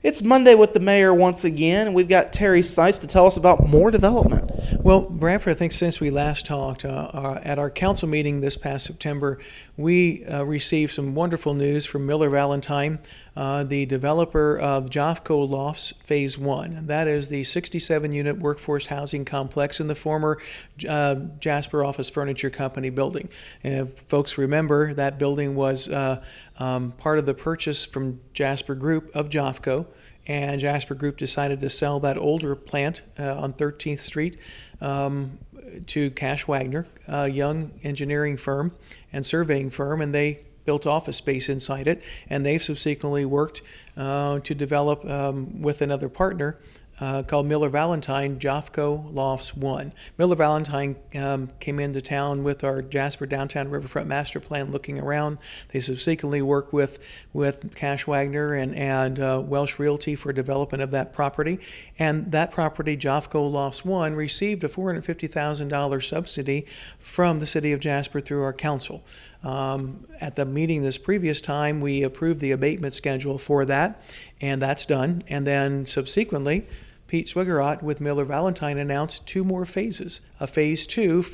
It's Monday with the mayor once again, and we've got Terry Seitz to tell us about more development. Well, Bradford, I think since we last talked at our council meeting this past September, we received some wonderful news from Miller Valentine, the developer of Jofco Lofts Phase 1. And that is the 67-unit workforce housing complex in the former Jasper Office Furniture Company building. And if folks remember, that building was part of the purchase from Jasper Group of Jofco. And Jasper Group decided to sell that older plant on 13th Street to Cash Wagner, a young engineering firm and surveying firm, and they built office space inside it. And they've subsequently worked to develop with another partner called Miller Valentine, Jofco Lofts 1. Miller Valentine came into town with our Jasper Downtown Riverfront Master Plan looking around. They subsequently worked with Cash Wagner and Welsh Realty for development of that property. And that property, Jofco Lofts 1, received a $450,000 subsidy from the city of Jasper through our council. At the meeting this previous time, we approved the abatement schedule for that, and that's done. And then subsequently, Pete Swiggerott with Miller Valentine announced 2 more phases. A phase 2,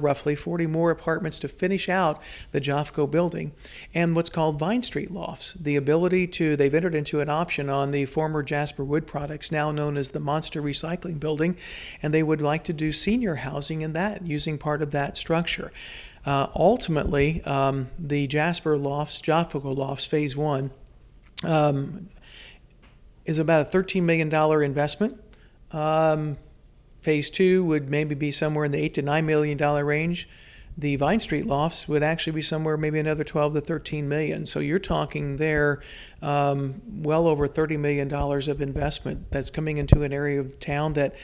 roughly 40 more apartments to finish out the Jofco building, and what's called Vine Street Lofts. The ability they've entered into an option on the former Jasper Wood Products, now known as the Monster Recycling Building, and they would like to do senior housing in that, using part of that structure. Ultimately, the Jasper Lofts, Jofco Lofts Phase 1, is about a $13 million investment. Phase 2 would maybe be somewhere in the $8 to $9 million range. The Vine Street Lofts would actually be somewhere maybe another 12 to 13 million. So you're talking there well over $30 million of investment that's coming into an area of town that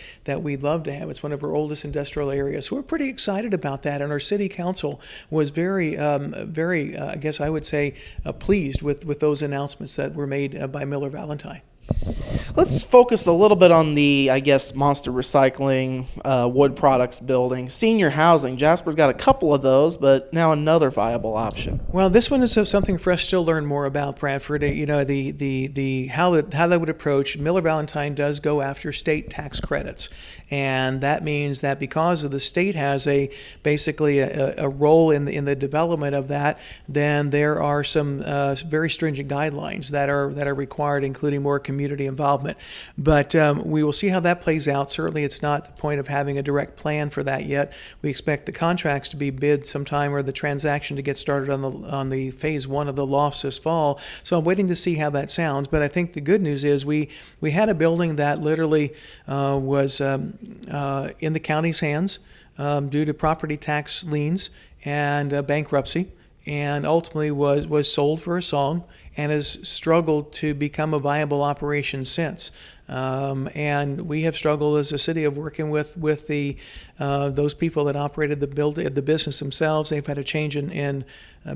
we'd love to have. It's one of our oldest industrial areas. So we're pretty excited about that. And our city council was very, I guess I would say, pleased with those announcements that were made by Miller Valentine. Let's focus a little bit on the, Monster Recycling, wood products building. Senior housing, Jasper's got a couple of those, but now another viable option. Well, this one is something for us to learn more about, Bradford. You know, how they would approach. Miller Valentine does go after state tax credits. And that means that because of the state has basically a role in the development of that, then there are some very stringent guidelines that are required, including more community involvement. But we will see how that plays out. Certainly, it's not the point of having a direct plan for that yet. We expect the contracts to be bid sometime, or the transaction to get started on the phase 1 of the lofts this fall. So I'm waiting to see how that sounds. But I think the good news is we had a building that literally was in the county's hands due to property tax liens and bankruptcy, and ultimately was sold for a song and has struggled to become a viable operation since. And we have struggled as a city of working with those people that operated the business themselves. They've had a change in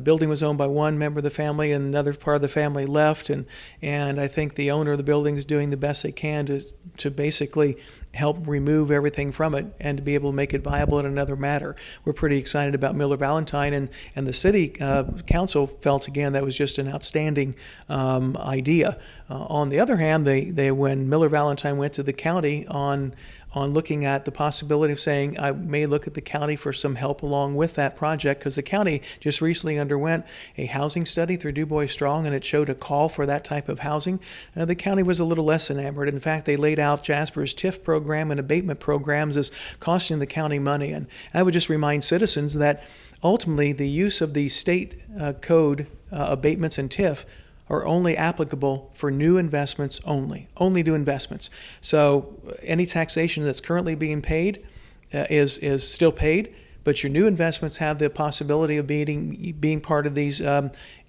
building was owned by one member of the family, and another part of the family left. And I think the owner of the building is doing the best they can to basically help remove everything from it and to be able to make it viable in another matter. We're pretty excited about Miller Valentine, and the city council felt again that was just an outstanding idea. On the other hand, when Miller Valentine went to the county on looking at the possibility of saying, I may look at the county for some help along with that project, because the county just recently underwent a housing study through Du Bois Strong, and it showed a call for that type of housing. The county was a little less enamored. In fact, they laid out Jasper's TIF program and abatement programs as costing the county money. And I would just remind citizens that ultimately the use of the state code abatements and TIF are only applicable for new investments only new investments. So any taxation that's currently being paid is still paid, but your new investments have the possibility of being part of these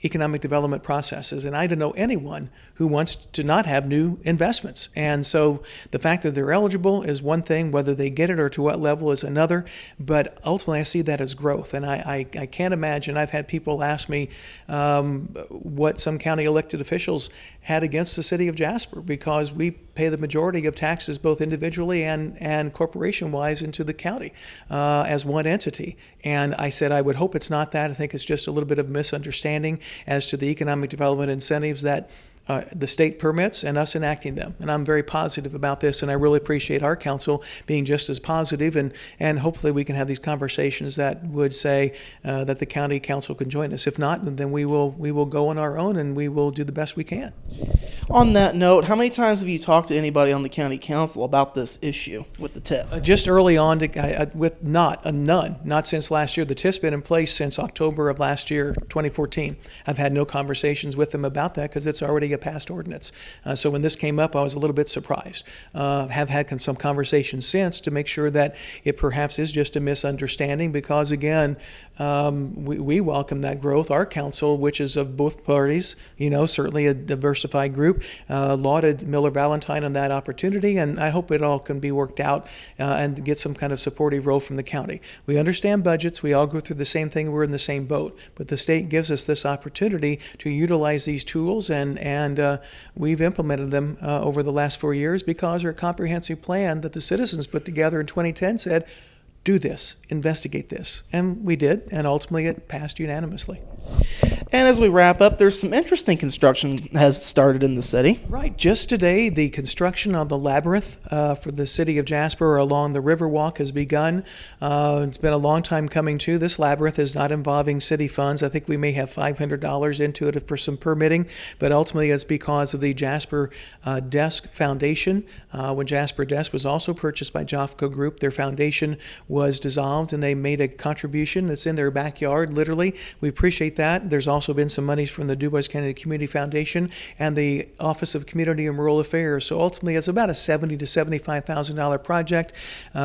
economic development processes. And I don't know anyone who wants to not have new investments. And so the fact that they're eligible is one thing, whether they get it or to what level is another. But ultimately, I see that as growth. And I can't imagine, I've had people ask me what some county elected officials had against the city of Jasper, because we pay the majority of taxes both individually and corporation-wise into the county as one entity. And I said I would hope it's not that. I think it's just a little bit of misunderstanding as to the economic development incentives that the state permits and us enacting them. And I'm very positive about this, and I really appreciate our council being just as positive, and hopefully we can have these conversations that would say that the county council can join us. If not, then we will go on our own, and we will do the best we can. On that note, how many times have you talked to anybody on the county council about this issue with the TIF? Just early on, with none, not since last year. The TIF's been in place since October of last year, 2014. I've had no conversations with them about that because it's already a passed ordinance. So when this came up, I was a little bit surprised. Have had some conversations since to make sure that it perhaps is just a misunderstanding because, again, we welcome that growth. Our council, which is of both parties, certainly a diversified group, lauded Miller Valentine on that opportunity, and I hope it all can be worked out and get some kind of supportive role from the county. We understand budgets. We all go through the same thing. We're in the same boat. But the state gives us this opportunity to utilize these tools, and we've implemented them over the last 4 years because our comprehensive plan that the citizens put together in 2010 said, do this, investigate this. And we did, and ultimately it passed unanimously. And as we wrap up, there's some interesting construction has started in the city. Right. Just today, the construction of the Labyrinth for the city of Jasper along the Riverwalk has begun. It's been a long time coming, too. This Labyrinth is not involving city funds. I think we may have $500 into it for some permitting, but ultimately it's because of the Jasper Desk Foundation. When Jasper Desk was also purchased by Jofco Group, their foundation was dissolved, and they made a contribution that's in their backyard, literally. We appreciate that. There's also been some monies from the DuBois County Community Foundation and the Office of Community and Rural Affairs. So ultimately, it's about a $70,000 to $75,000 project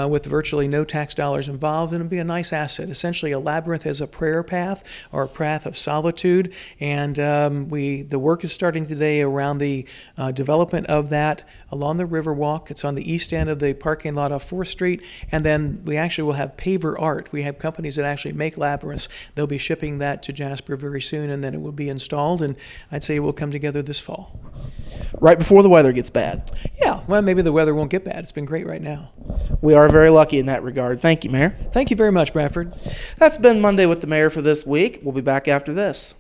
with virtually no tax dollars involved, and it'll be a nice asset. Essentially, a labyrinth is a prayer path or a path of solitude, and the work is starting today around the development of that along the Riverwalk. It's on the east end of the parking lot off 4th Street, and then we actually will have paver art. We have companies that actually make labyrinths. They'll be shipping that to Jasper very soon, and then it will be installed, and I'd say it will come together this fall. Right before the weather gets bad. Yeah, well, maybe the weather won't get bad. It's been great right now. We are very lucky in that regard. Thank you, Mayor. Thank you very much, Bradford. That's been Monday with the Mayor for this week. We'll be back after this.